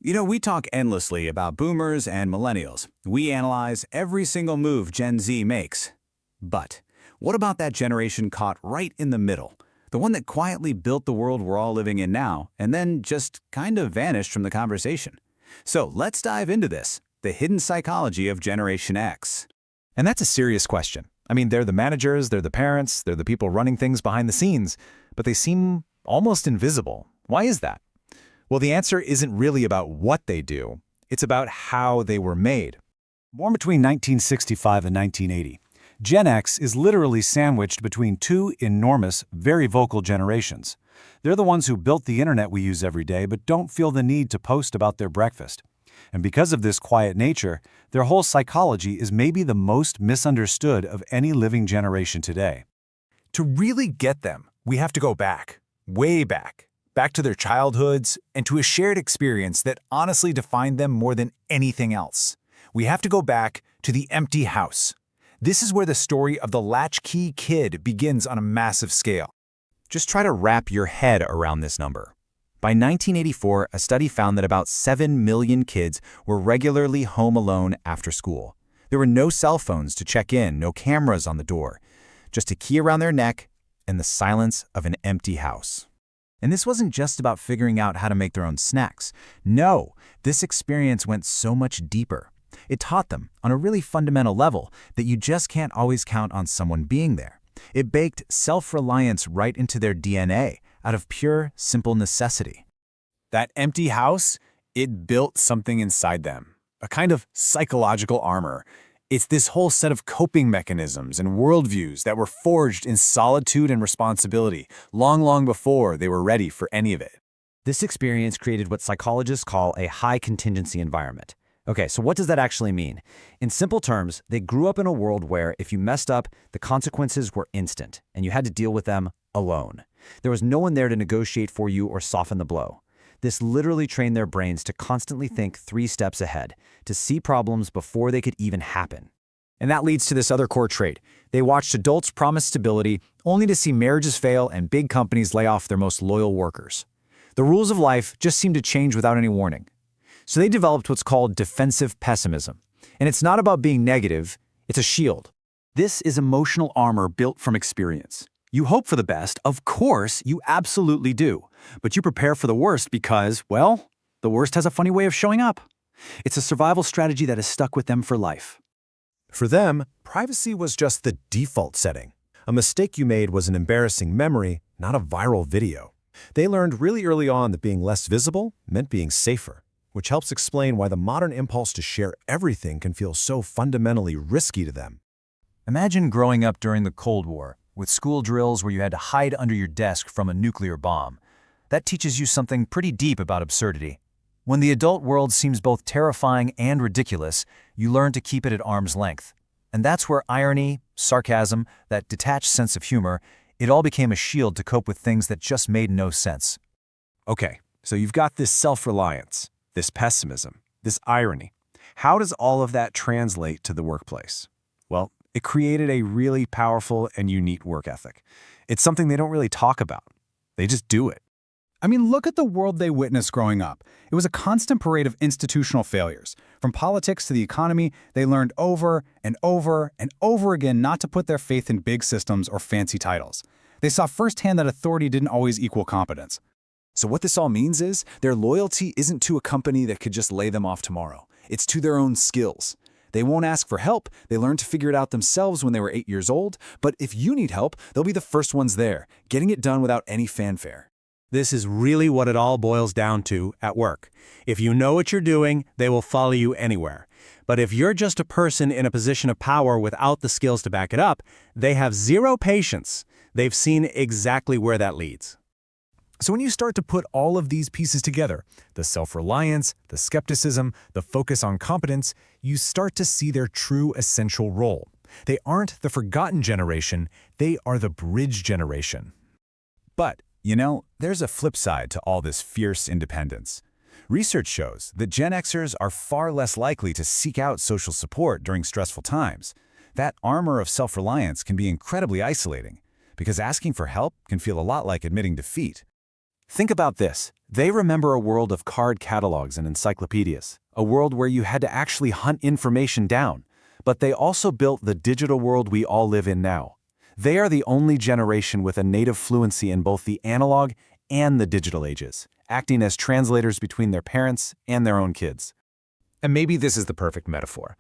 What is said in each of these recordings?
We talk endlessly about boomers and millennials. We analyze every single move Gen Z makes. But what about that generation caught right in the middle? The one that quietly built the world we're all living in now, and then just kind of vanished from the conversation. So let's dive into this, the hidden psychology of Generation X. And that's a serious question. I mean, they're the managers, they're the parents, they're the people running things behind the scenes, but they seem almost invisible. Why is that? Well, the answer isn't really about what they do. It's about how they were made. Born between 1965 and 1980, Gen X is literally sandwiched between two enormous, very vocal generations. They're the ones who built the internet we use every day but don't feel the need to post about their breakfast. And because of this quiet nature, their whole psychology is maybe the most misunderstood of any living generation today. To really get them, we have to go back, way back to their childhoods and to a shared experience that honestly defined them more than anything else. We have to go back to the empty house. This is where the story of the latchkey kid begins on a massive scale. Just try to wrap your head around this number. By 1984, a study found that about 7 million kids were regularly home alone after school. There were no cell phones to check in, no cameras on the door, just a key around their neck and the silence of an empty house. And this wasn't just about figuring out how to make their own snacks. No, this experience went so much deeper. It taught them, on a really fundamental level, that you just can't always count on someone being there. It baked self-reliance right into their DNA, out of pure, simple necessity. That empty house, it built something inside them, a kind of psychological armor. It's this whole set of coping mechanisms and worldviews that were forged in solitude and responsibility, long before they were ready for any of it. This experience created what psychologists call a high-contingency environment. Okay, so what does that actually mean? In simple terms, they grew up in a world where if you messed up, the consequences were instant, and you had to deal with them alone. There was no one there to negotiate for you or soften the blow. This literally trained their brains to constantly think 3 steps ahead, to see problems before they could even happen. And that leads to this other core trait. They watched adults promise stability only to see marriages fail and big companies lay off their most loyal workers. The rules of life just seemed to change without any warning. So they developed what's called defensive pessimism. And it's not about being negative, it's a shield. This is emotional armor built from experience. You hope for the best, of course, you absolutely do. But you prepare for the worst because, well, the worst has a funny way of showing up. It's a survival strategy that has stuck with them for life. For them, privacy was just the default setting. A mistake you made was an embarrassing memory, not a viral video. They learned really early on that being less visible meant being safer, which helps explain why the modern impulse to share everything can feel so fundamentally risky to them. Imagine growing up during the Cold War, with school drills where you had to hide under your desk from a nuclear bomb. That teaches you something pretty deep about absurdity. When the adult world seems both terrifying and ridiculous, you learn to keep it at arm's length. And that's where irony, sarcasm, that detached sense of humor, it all became a shield to cope with things that just made no sense. Okay, so you've got this self-reliance, this pessimism, this irony. How does all of that translate to the workplace? Well, it created a really powerful and unique work ethic. It's something they don't really talk about. They just do it. I mean, look at the world they witnessed growing up. It was a constant parade of institutional failures. From politics to the economy, they learned over and over and over again not to put their faith in big systems or fancy titles. They saw firsthand that authority didn't always equal competence. So what this all means is their loyalty isn't to a company that could just lay them off tomorrow. It's to their own skills. They won't ask for help. They learned to figure it out themselves when they were 8 years old. But if you need help, they'll be the first ones there, getting it done without any fanfare. This is really what it all boils down to at work. If you know what you're doing, they will follow you anywhere. But if you're just a person in a position of power without the skills to back it up, they have zero patience. They've seen exactly where that leads. So when you start to put all of these pieces together, the self-reliance, the skepticism, the focus on competence, you start to see their true essential role. They aren't the forgotten generation, they are the bridge generation. But, there's a flip side to all this fierce independence. Research shows that Gen Xers are far less likely to seek out social support during stressful times. That armor of self-reliance can be incredibly isolating, because asking for help can feel a lot like admitting defeat. Think about this. They remember a world of card catalogs and encyclopedias, a world where you had to actually hunt information down. But they also built the digital world we all live in now. They are the only generation with a native fluency in both the analog and the digital ages, acting as translators between their parents and their own kids. And maybe this is the perfect metaphor.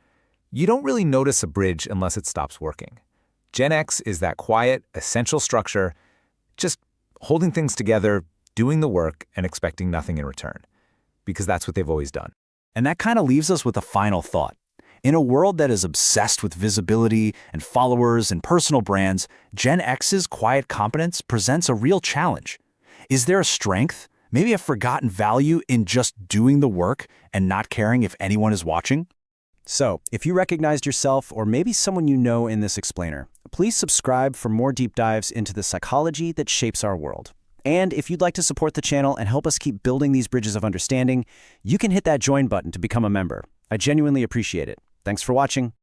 You don't really notice a bridge unless it stops working. Gen X is that quiet, essential structure, just holding things together, doing the work, and expecting nothing in return. Because that's what they've always done. And that kind of leaves us with a final thought. In a world that is obsessed with visibility and followers and personal brands, Gen X's quiet competence presents a real challenge. Is there a strength, maybe a forgotten value in just doing the work and not caring if anyone is watching? So, if you recognized yourself or maybe someone you know in this explainer, please subscribe for more deep dives into the psychology that shapes our world. And if you'd like to support the channel and help us keep building these bridges of understanding, you can hit that join button to become a member. I genuinely appreciate it. Thanks for watching.